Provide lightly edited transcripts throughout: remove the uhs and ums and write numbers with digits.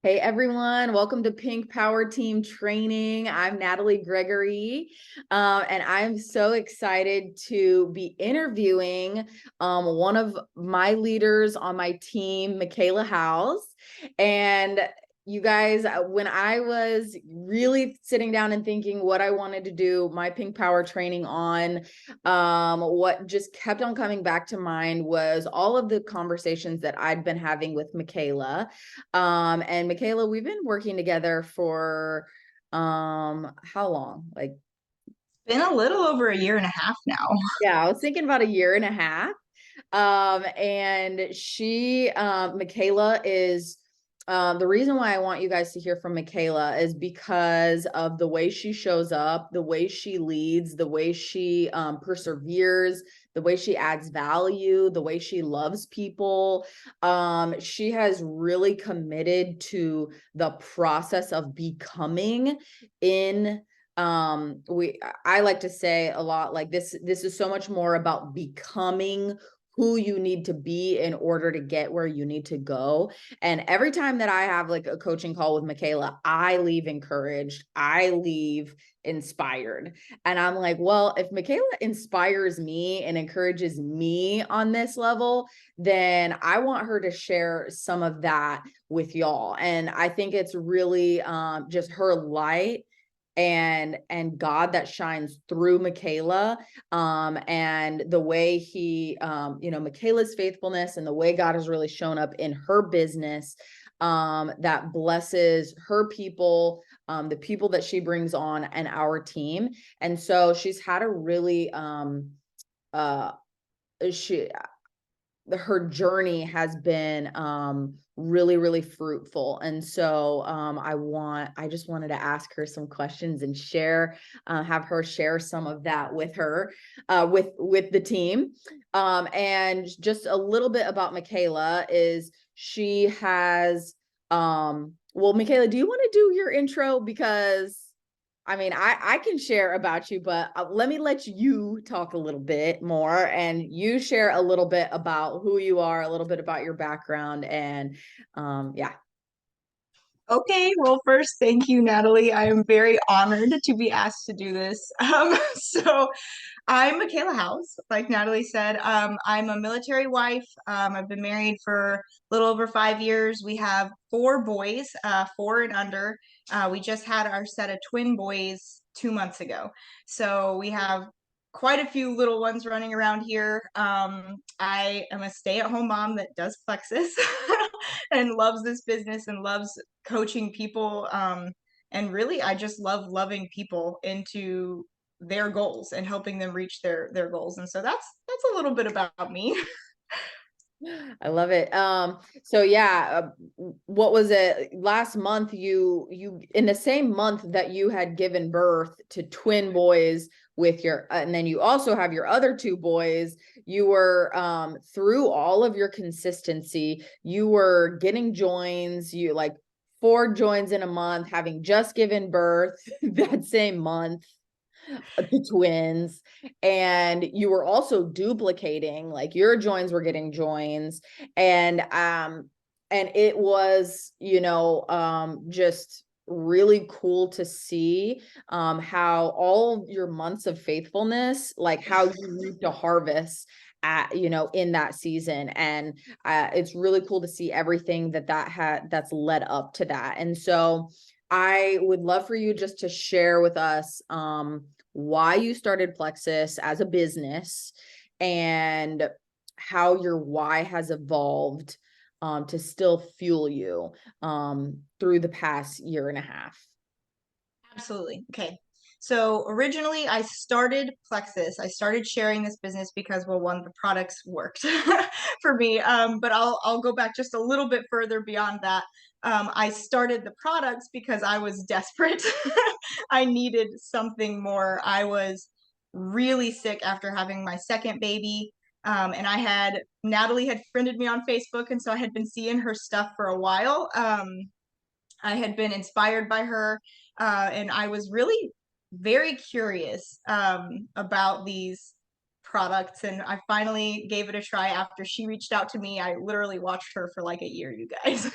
Hey everyone, welcome to Pink Power Team Training. I'm Natalie Gregory, and I'm so excited to be interviewing one of my leaders on my team, McKayla Howes. And you guys, when I was really sitting down and thinking what I wanted to do my Pink Power training on, what just kept on coming back to mind was all of the conversations that I'd been having with McKayla. And McKayla, we've been working together for how long? Like, Been a little over a year and a half now. yeah, I was thinking about a year and a half. And McKayla is the reason why I want you guys to hear from McKayla is because of the way she shows up, the way she leads, the way she perseveres, the way she adds value, the way she loves people. She has really committed to the process of becoming in I like to say a lot, like this is so much more about becoming who you need to be in order to get where you need to go. And every time that I have like a coaching call with McKayla, I leave encouraged, I leave inspired. And I'm like, well, if McKayla inspires me and encourages me on this level, then I want her to share some of that with y'all. And I think it's really just her light and God that shines through McKayla, and the way he McKayla's faithfulness and the way God has really shown up in her business, that blesses her people, the people that she brings on and our team. And so she's had a really uh she her journey has been really, really fruitful. And so I just wanted to ask her some questions and share, have her share some of that with her, with the team. And just a little bit about McKayla is she has well, McKayla, do you want to do your intro? Because I mean, I can share about you, but let me let you talk a little bit more and you share a little bit about who you are, a little bit about your background, and yeah. Okay, well, first, thank you, Natalie. I am very honored to be asked to do this. So I'm McKayla Howes, like Natalie said. I'm a military wife. I've been married for a little over 5 years. We have four boys, 4 and under. We just had our set of twin boys 2 months ago. So we have quite a few little ones running around here. I am a stay-at-home mom that does Plexus and loves this business and loves coaching people. And really, I just love loving people into their goals and helping them reach their goals. And so that's a little bit about me. I love it. So yeah, what was it last month? You in the same month that you had given birth to twin boys with your, and then you also have your other two boys, you were through all of your consistency, you were getting joins, you like 4 joins in a month, having just given birth that same month, the twins, and you were also duplicating, like your joins were getting joins, and it was just really cool to see how all your months of faithfulness, like how you reaped a harvest at in that season. And it's really cool to see everything that's led up to that. And so I would love for you just to share with us why you started Plexus as a business and how your why has evolved to still fuel you through the past year and a half. Absolutely. Okay. So originally I started Plexus. I started sharing this business because, well, one, the products worked for me. But I'll go back just a little bit further beyond that. I started the products because I was desperate. I needed something more. I was really sick after having my second baby. And Natalie had friended me on Facebook, and so I had been seeing her stuff for a while. I had been inspired by her, and I was really very curious about these products, and I finally gave it a try after she reached out to me. I literally watched her for like a year, you guys,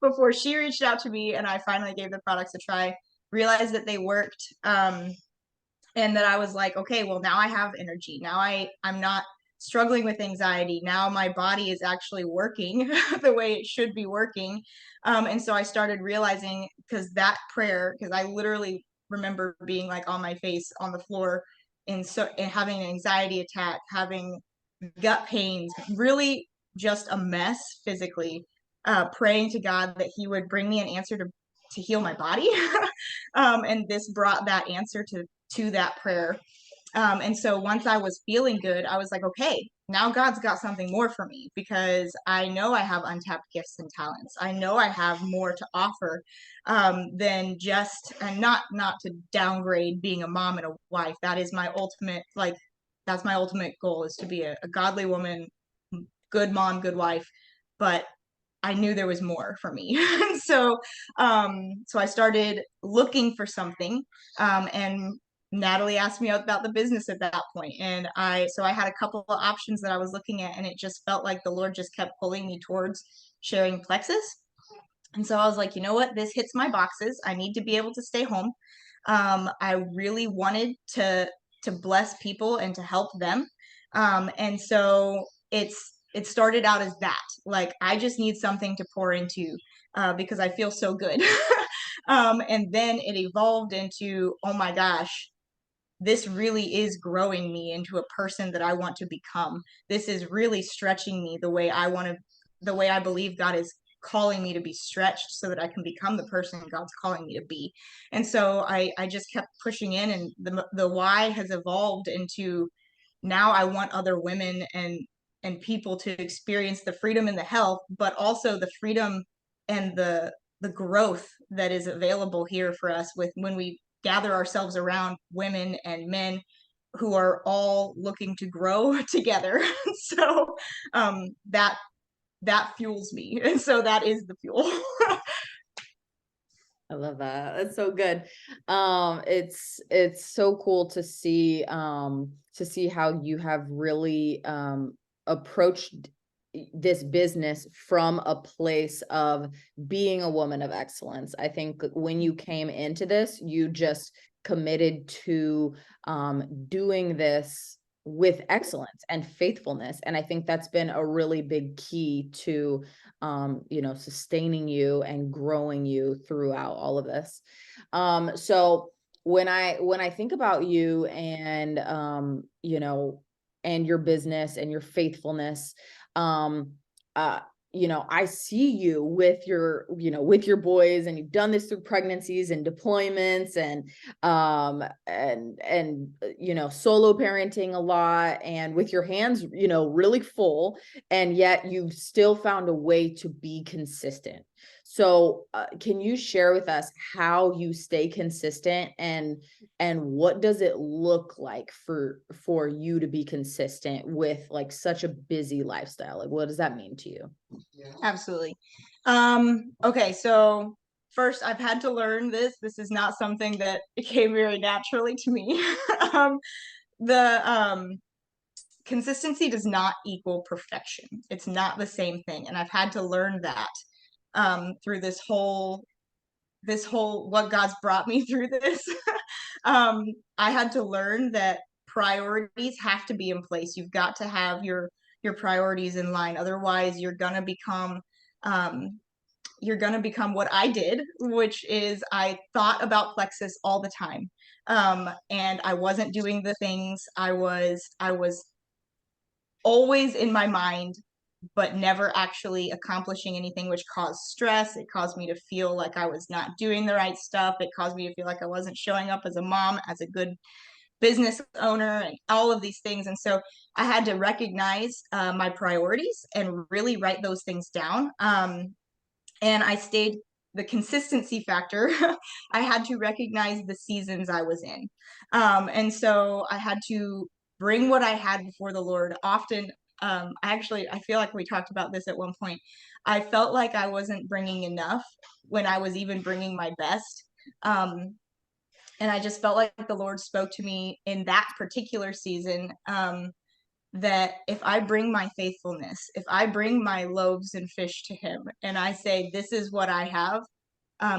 before she reached out to me, and I finally gave the products a try, realized that they worked. And that I was like, okay, well, now I have energy. Now I'm not struggling with anxiety. Now my body is actually working the way it should be working. And so I started realizing, because that prayer, because I literally remember being like on my face on the floor and having an anxiety attack, having gut pains, really just a mess physically, praying to God that he would bring me an answer to heal my body. And this brought that answer to that prayer. And so once I was feeling good, I was like, okay, now God's got something more for me, because I know I have untapped gifts and talents. I know I have more to offer, than just, and not to downgrade being a mom and a wife. That is my ultimate, like, that's my ultimate goal, is to be a godly woman, good mom, good wife. But I knew there was more for me. So, so I started looking for something, and Natalie asked me about the business at that point. And so I had a couple of options that I was looking at, and it just felt like the Lord just kept pulling me towards sharing plexus. And so I was like, you know what? This hits my boxes. I need to be able to stay home. I really wanted to bless people and to help them. And so it started out as that. Like, I just need something to pour into, because I feel so good. And then it evolved into, oh my gosh, this really is growing me into a person that I want to become. This is really stretching me the way I want to, the way I believe God is calling me to be stretched, so that I can become the person God's calling me to be. And so I just kept pushing in, and the why has evolved into, now I want other women and people to experience the freedom and the health, but also the freedom and the growth that is available here for us, with when we gather ourselves around women and men who are all looking to grow together. So, that fuels me, and so that is the fuel. I love that. That's so good. It's so cool to see how you have really approached this business from a place of being a woman of excellence. I think when you came into this, you just committed to doing this with excellence and faithfulness. And I think that's been a really big key to sustaining you and growing you throughout all of this. So when I think about you and and your business and your faithfulness, um, I see you with your boys, and you've done this through pregnancies and deployments and solo parenting a lot, and with your hands, really full, and yet you've still found a way to be consistent. So, can you share with us how you stay consistent, and what does it look like for you to be consistent with like such a busy lifestyle? Like, what does that mean to you? Absolutely. Okay, so first, I've had to learn this. This is not something that came very naturally to me. um, the consistency does not equal perfection. It's not the same thing, and I've had to learn that, through this whole what God's brought me through this. I had to learn that priorities have to be in place. You've got to have your priorities in line. Otherwise, you're gonna become what I did, which is I thought about plexus all the time. And I wasn't doing the things. I was always in my mind, but never actually accomplishing anything, which caused stress. It caused me to feel like I was not doing the right stuff. It caused me to feel like I wasn't showing up as a mom, as a good business owner, and all of these things. And so I had to recognize, my priorities, and really write those things down. And I stayed the consistency factor. I had to recognize the seasons I was in. And so I had to bring what I had before the Lord. Often, I feel like we talked about this at one point. I felt like I wasn't bringing enough when I was even bringing my best. And I just felt like the Lord spoke to me in that particular season, that if I bring my faithfulness, if I bring my loaves and fish to him and I say, this is what I have,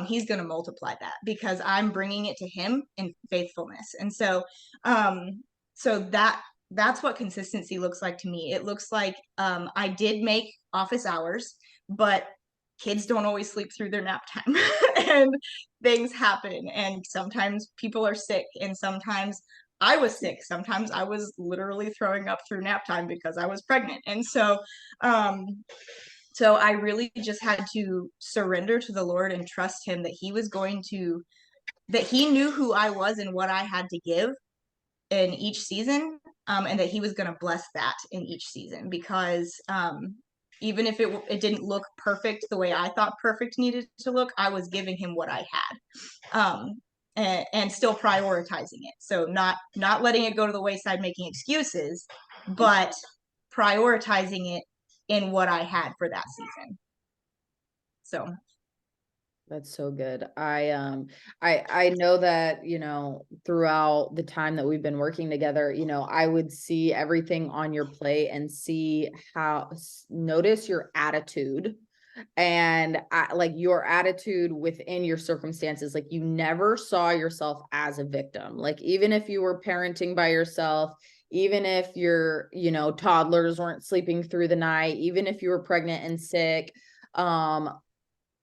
he's going to multiply that because I'm bringing it to him in faithfulness. And so, um, that's what consistency looks like to me. It looks like I did make office hours, but kids don't always sleep through their nap time and things happen. And sometimes people are sick, and sometimes I was sick. Sometimes I was literally throwing up through nap time because I was pregnant. And um, so I really just had to surrender to the Lord and trust him that he was going to, that he knew who I was and what I had to give in each season, and that he was going to bless that in each season because even if it didn't look perfect the way I thought perfect needed to look, I was giving him what I had, and still prioritizing it. So not letting it go to the wayside, making excuses, but prioritizing it in what I had for that season. So That's so good. I know that, throughout the time that we've been working together, I would see everything on your plate and see notice your attitude and like your attitude within your circumstances. Like you never saw yourself as a victim. Like even if you were parenting by yourself, even if your, toddlers weren't sleeping through the night, even if you were pregnant and sick,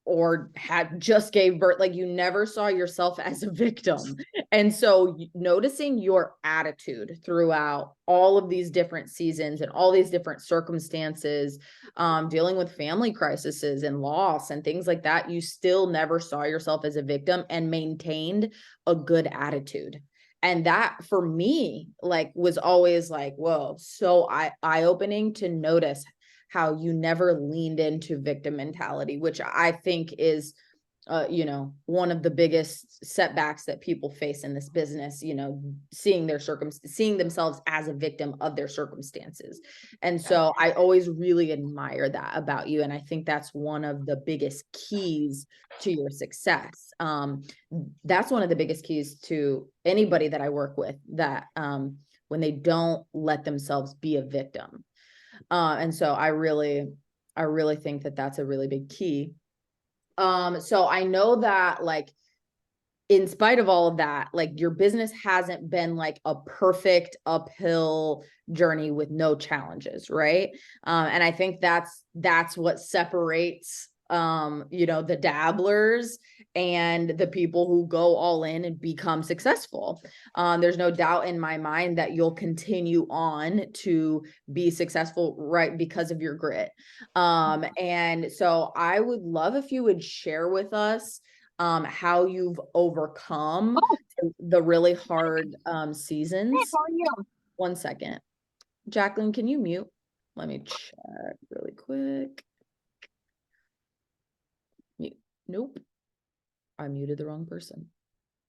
or had just gave birth, like you never saw yourself as a victim. And so noticing your attitude throughout all of these different seasons and all these different circumstances, dealing with family crises and loss and things like that, you still never saw yourself as a victim and maintained a good attitude. And that for me, like was always like, whoa, so eye-opening to notice how you never leaned into victim mentality, which I think is, one of the biggest setbacks that people face in this business, seeing seeing themselves as a victim of their circumstances. And so I always really admire that about you. And I think that's one of the biggest keys to your success. That's one of the biggest keys to anybody that I work with, that when they don't let themselves be a victim. And so I really think that that's a really big key. So I know that like, in spite of all of that, like your business hasn't been like a perfect uphill journey with no challenges, right? And I think that's what separates the dabblers and the people who go all in and become successful. There's no doubt in my mind that you'll continue on to be successful, right, because of your grit. And so I would love if you would share with us how you've overcome the really hard seasons. One second. Jacqueline, can you mute? Let me check really quick. Mute. Nope. I muted the wrong person.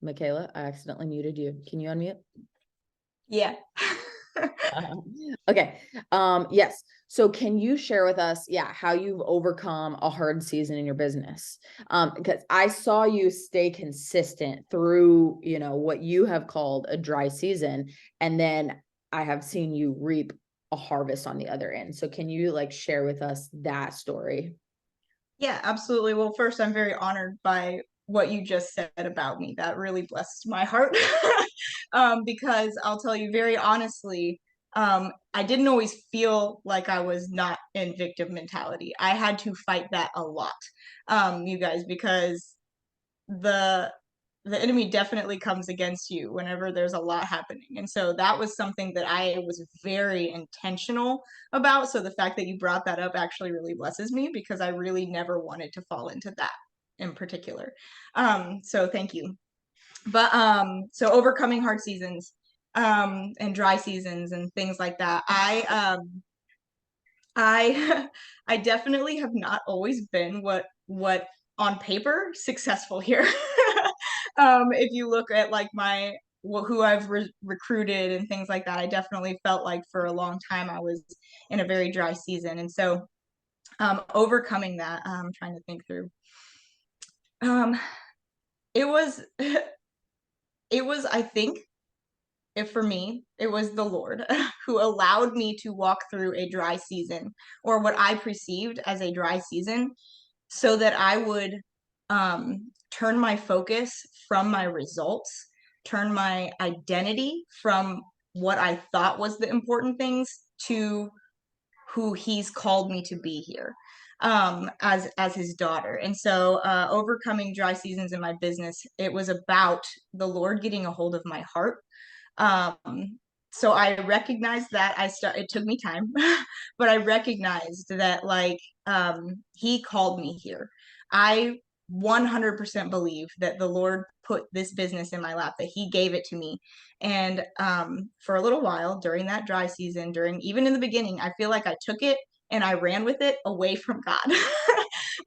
McKayla, I accidentally muted you. Can you unmute? yeah. Okay. Yes. So can you share with us, how you've overcome a hard season in your business? Because I saw you stay consistent through, what you have called a dry season. And then I have seen you reap a harvest on the other end. So can you like share with us that story? Yeah, absolutely. Well, first, I'm very honored by what you just said about me. That really blessed my heart. Because I'll tell you very honestly, I didn't always feel like I was not in victim mentality. I had to fight that a lot, you guys, because the the enemy definitely comes against you whenever there's a lot happening. And so that was something that I was very intentional about. So the fact that you brought that up actually really blesses me because I really never wanted to fall into that in particular. So thank you. But so overcoming hard seasons and dry seasons and things like that. I I definitely have not always been what on paper successful here. If you look at like my who I've recruited and things like that, I definitely felt like for a long time I was in a very dry season, and so overcoming that, I'm trying to think through. Um, it was it was I think if for me, it was the Lord who allowed me to walk through a dry season, or what I perceived as a dry season, so that I would turn my focus from my results, turn my identity from what I thought was the important things to who he's called me to be here, as his daughter. And so overcoming dry seasons in my business, it was about the Lord getting a hold of my heart. um, so I recognized that it took me time, but I recognized that, like, he called me here. I 100% believe that the Lord put this business in my lap, that he gave it to me. And for a little while during that dry season, during even in the beginning, I feel like I took it and I ran with it away from God.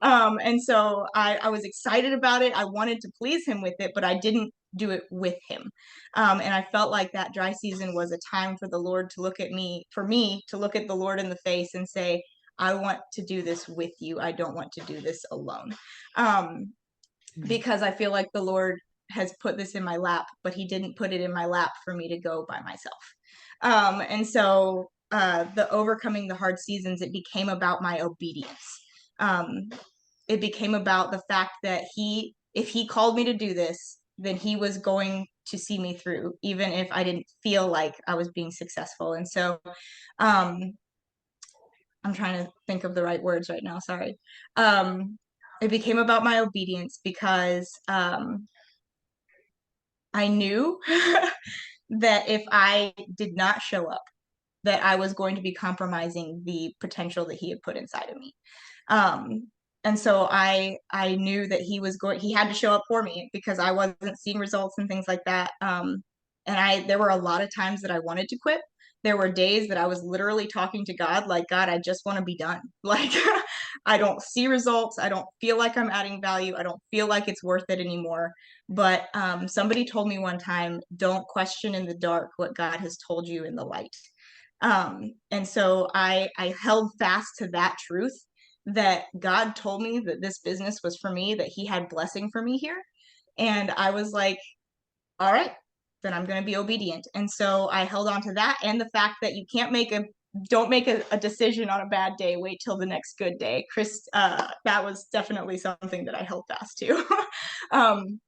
And so I was excited about it. I wanted to please him with it, but I didn't do it with him. And I felt like that dry season was a time for the Lord to look at me, for me to look at the Lord in the face and say, I want to do this with you. I don't want to do this alone. Um, because I feel like the Lord has put this in my lap, but he didn't put it in my lap for me to go by myself. And so the overcoming the hard seasons, it became about my obedience. Um, it became about the fact that if he called me to do this, then he was going to see me through, even if I didn't feel like I was being successful. And so um, I'm trying to think of the right words right now. Sorry. It became about my obedience because I knew that if I did not show up, that I was going to be compromising the potential that he had put inside of me. Um, and so I knew that he had to show up for me because I wasn't seeing results and things like that. And there were a lot of times that I wanted to quit. There were days that I was literally talking to God, like, God, I just want to be done. Like, I don't see results. I don't feel like I'm adding value. I don't feel like it's worth it anymore. But somebody told me one time, don't question in the dark what God has told you in the light. And so I held fast to that truth, that God told me that this business was for me, that he had blessing for me here. And I was like, all right, then I'm going to be obedient. And so I held on to that, and the fact that don't make a decision on a bad day, wait till the next good day. Chris, that was definitely something that I held fast to. um,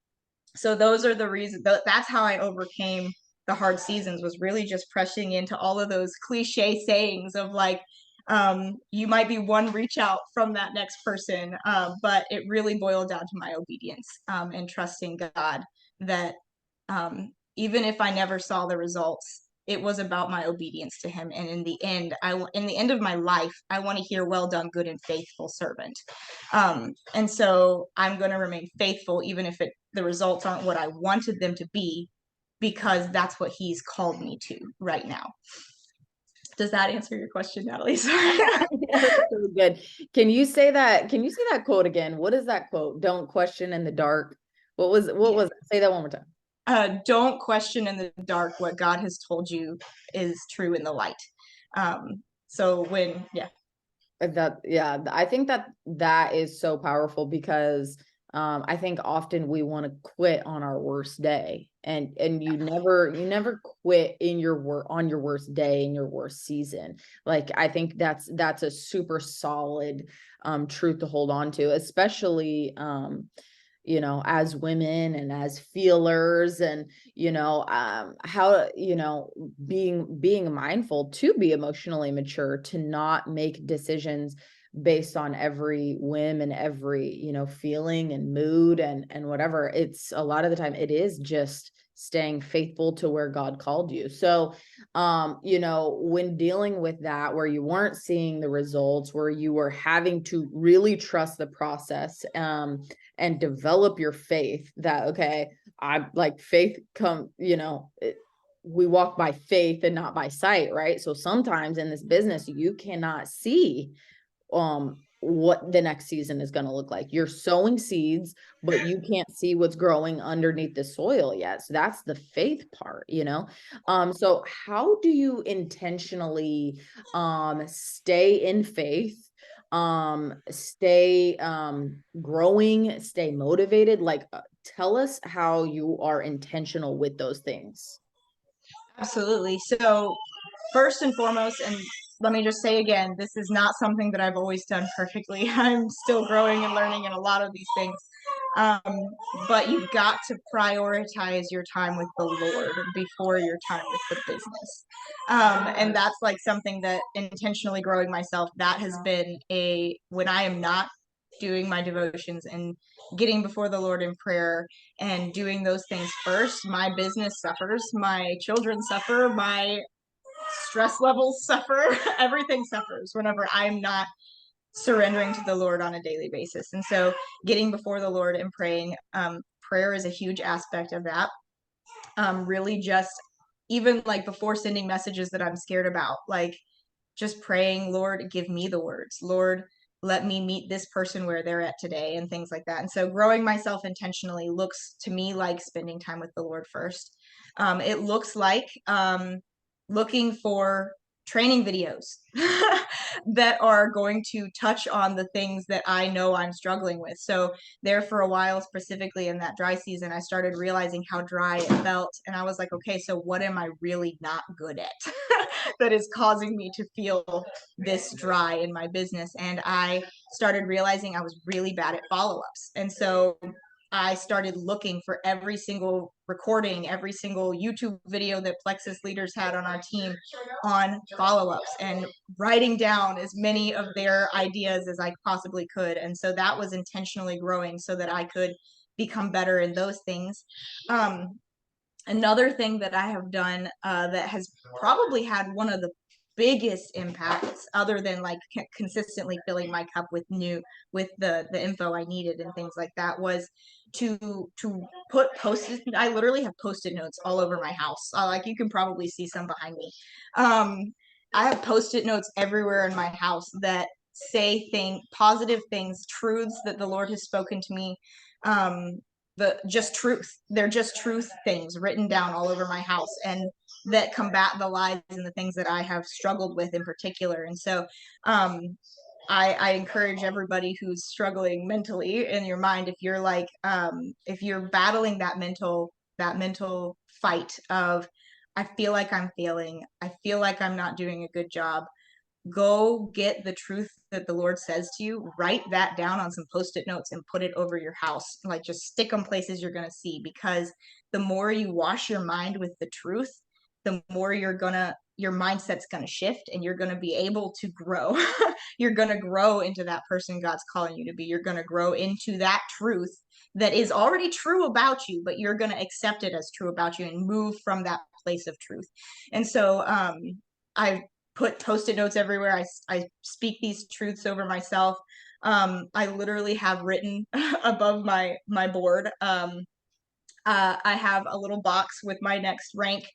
so those are the reasons. That's how I overcame the hard seasons, was really just pressing into all of those cliche sayings of, like, you might be one reach out from that next person, but it really boiled down to my obedience, and trusting God that even if I never saw the results, it was about my obedience to him. And in the end, in the end of my life, I want to hear, well done, good and faithful servant. And so I'm going to remain faithful, even if the results aren't what I wanted them to be, because that's what he's called me to right now. Does that answer your question, Natalie? Sorry. That's so good. Can you say that? Can you say that quote again? What is that quote? Don't question in the dark. What was it? Say that one more time. Don't question in the dark what God has told you is true in the light. So when, yeah. I think that is so powerful because I think often we want to quit on our worst day, and you never quit in on your worst day, in your worst season. Like, I think that's a super solid truth to hold on to, especially as women and as feelers, and how being mindful to be emotionally mature, to not make decisions based on every whim and every feeling and mood and whatever. It's a lot of the time it is just staying faithful to where God called you. So when dealing with that, where you weren't seeing the results, where you were having to really trust the process, and develop your faith, that, okay, I like faith we walk by faith and not by sight, right? So sometimes in this business, you cannot see what the next season is going to look like. You're sowing seeds, but you can't see what's growing underneath the soil yet. So that's the faith part. So how do you intentionally stay in faith, stay growing, stay motivated? Like, tell us how you are intentional with those things. Absolutely. So, first and foremost, and let me just say again, this is not something that I've always done perfectly. I'm still growing and learning in a lot of these things. Um, but you've got to prioritize your time with the Lord before your time with the business. And that's like something that intentionally growing myself, that has been when I am not doing my devotions and getting before the Lord in prayer and doing those things first, my business suffers, my children suffer, my stress levels suffer, everything suffers whenever I'm not surrendering to the Lord on a daily basis. And so getting before the Lord and praying, prayer is a huge aspect of that. Really just even like before sending messages that I'm scared about, like just praying, Lord, give me the words. Lord, let me meet this person where they're at today and things like that. And so growing myself intentionally looks to me like spending time with the Lord first. It looks like looking for training videos that are going to touch on the things that I know I'm struggling with. So there for a while, specifically in that dry season, I started realizing how dry it felt. And I was like, okay, so what am I really not good at that is causing me to feel this dry in my business? And I started realizing I was really bad at follow-ups. And so I started looking for every single recording, every single YouTube video that Plexus leaders had on our team on follow-ups and writing down as many of their ideas as I possibly could. And so that was intentionally growing so that I could become better in those things. Another thing that I have done that has probably had one of the biggest impacts, other than like consistently filling my cup with the info I needed and things like that, was to put post-it. I literally have post-it notes all over my house. Like you can probably see some behind me. I have post-it notes everywhere in my house that say positive things, truths that the Lord has spoken to me. Just truth. They're just truth things written down all over my house and that combat the lies and the things that I have struggled with in particular. And so I encourage everybody who's struggling mentally in your mind, if you're like if you're battling that mental fight of I feel like I'm failing, I feel like I'm not doing a good job, go get the truth that the Lord says to you, write that down on some post-it notes and put it over your house. Like just stick them places you're going to see, because the more you wash your mind with the truth, the more your mindset's going to shift and you're going to be able to grow. You're going to grow into that person God's calling you to be. You're going to grow into that truth that is already true about you, but you're going to accept it as true about you and move from that place of truth. And so I've put post-it notes everywhere. I speak these truths over myself. I literally have written above my board. I have a little box with my next rank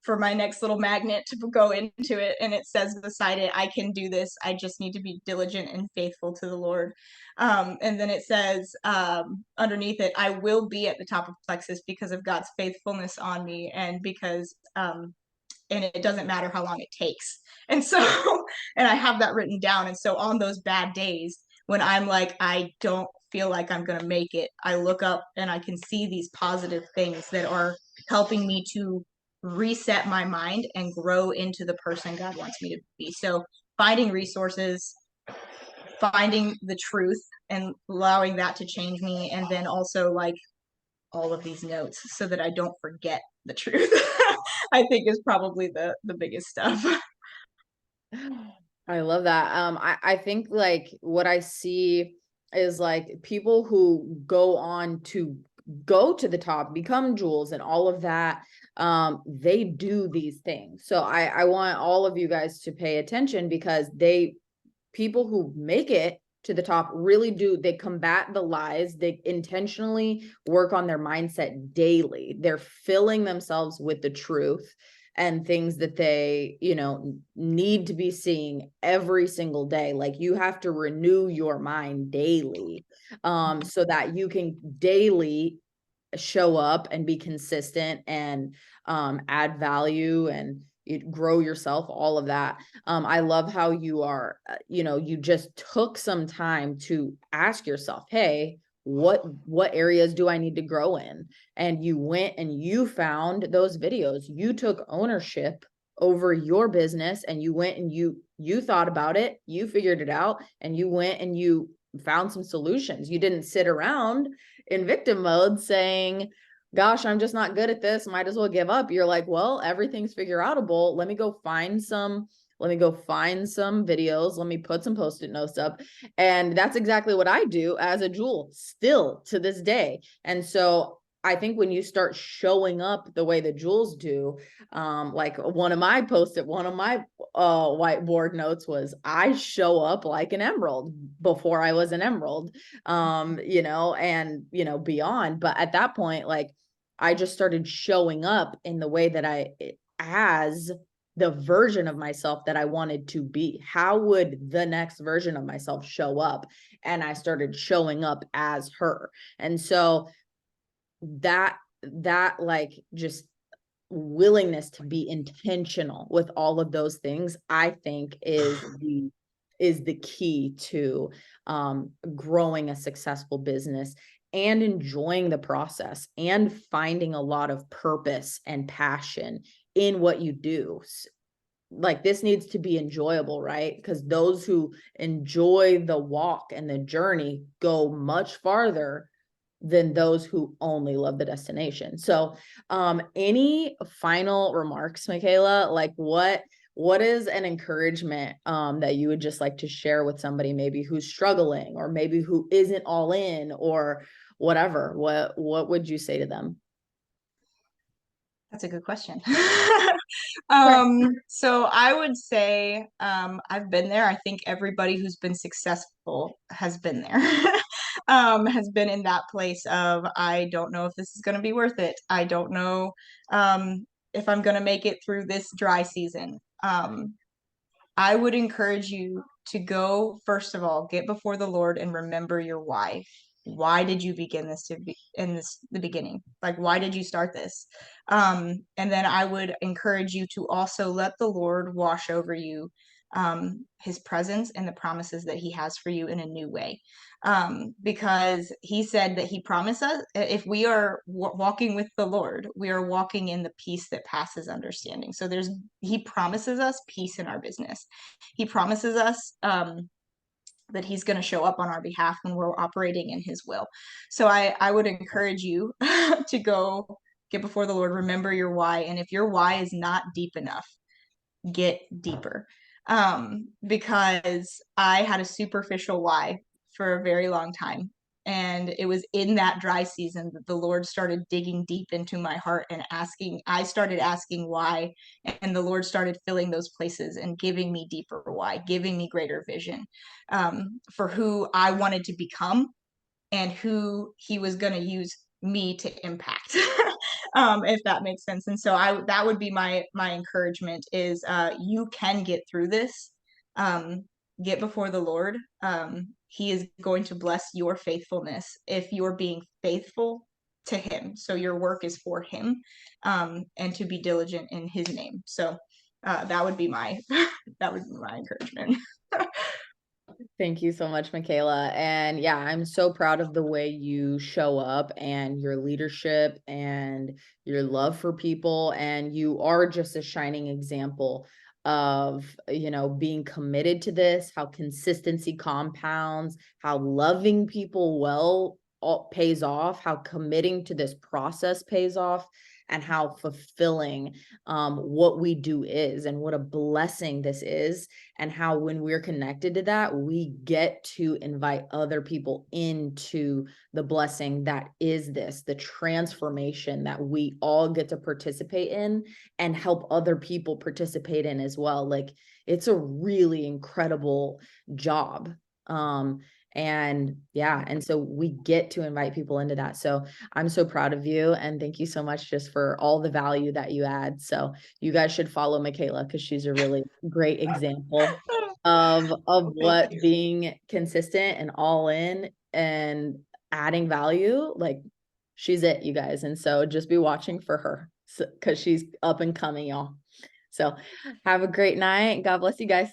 for my next little magnet to go into it, and it says beside it, I can do this, I just need to be diligent and faithful to the Lord. And then it says underneath it, I will be at the top of Plexus because of God's faithfulness on me, and because and it doesn't matter how long it takes. And so, and I have that written down. And so on those bad days, when I'm like, I don't feel like I'm going to make it, I look up and I can see these positive things that are helping me to reset my mind and grow into the person God wants me to be. So finding resources, finding the truth and allowing that to change me. And then also like all of these notes so that I don't forget the truth. I think is probably the biggest stuff. I love that. I think like what I see is like people who go on to go to the top, become jewels and all of that. They do these things. So I want all of you guys to pay attention, because people who make it to the top really do, they combat the lies, they intentionally work on their mindset daily. They're filling themselves with the truth and things that they, need to be seeing every single day. Like you have to renew your mind daily, so that you can daily show up and be consistent and add value and grow yourself, all of that. I love how you are, you just took some time to ask yourself, hey, what areas do I need to grow in? And you went and you found those videos. You took ownership over your business, and you went and you thought about it, you figured it out, and you went and you found some solutions. You didn't sit around in victim mode saying, gosh, I'm just not good at this, might as well give up. You're like, well, everything's figure outable. Let me go find some videos. Let me put some post-it notes up. And that's exactly what I do as a Jewel still to this day. And so I think when you start showing up the way the Jewels do, like one of my whiteboard notes was, I show up like an emerald before I was an emerald, and beyond. But at that point, like, I just started showing up in the way that as the version of myself that I wanted to be. How would the next version of myself show up? And I started showing up as her. And so that like just willingness to be intentional with all of those things, I think is the key to growing a successful business and enjoying the process and finding a lot of purpose and passion in what you do. Like, this needs to be enjoyable, right? Because those who enjoy the walk and the journey go much farther than those who only love the destination. So, any final remarks, McKayla? Like, what is an encouragement that you would just like to share with somebody maybe who's struggling, or maybe who isn't all in, or whatever? What would you say to them? That's a good question. So I would say I've been there. I think everybody who's been successful has been there. Has been in that place of, I don't know if this is going to be worth it. I don't know if I'm going to make it through this dry season. I would encourage you to go, first of all, get before the Lord and remember your why. Why did you begin this to be in this the beginning? Like, why did you start this? And then I would encourage you to also let the Lord wash over you his presence and the promises that he has for you in a new way. Because he said that he promised us, if we are walking with the Lord, we are walking in the peace that passes understanding. So he promises us peace in our business. He promises us that he's going to show up on our behalf when we're operating in his will. So I would encourage you to go get before the Lord, remember your why. And if your why is not deep enough, get deeper. Because I had a superficial why for a very long time. And it was in that dry season that the Lord started digging deep into my heart and I started asking why. And the Lord started filling those places and giving me deeper why, giving me greater vision for who I wanted to become and who he was going to use me to impact. If that makes sense. And so that would be my encouragement is you can get through this. Get before the Lord. He is going to bless your faithfulness if you're being faithful to him. So your work is for him, and to be diligent in his name. So that would be my that would be my encouragement. Thank you so much, McKayla. And yeah, I'm so proud of the way you show up and your leadership and your love for people. And you are just a shining example of, being committed to this, how consistency compounds, how loving people well pays off, how committing to this process pays off, and how fulfilling what we do is, and what a blessing this is, and how when we're connected to that, we get to invite other people into the blessing that is the transformation that we all get to participate in and help other people participate in as well. Like, it's a really incredible job. And yeah, and so we get to invite people into that. So I'm so proud of you, and thank you so much just for all the value that you add. So you guys should follow McKayla, because she's a really great example of Thank what you. being consistent and all in and adding value, like, she's it, you guys. And so just be watching for her, because she's up and coming, y'all. So have a great night. God bless you guys.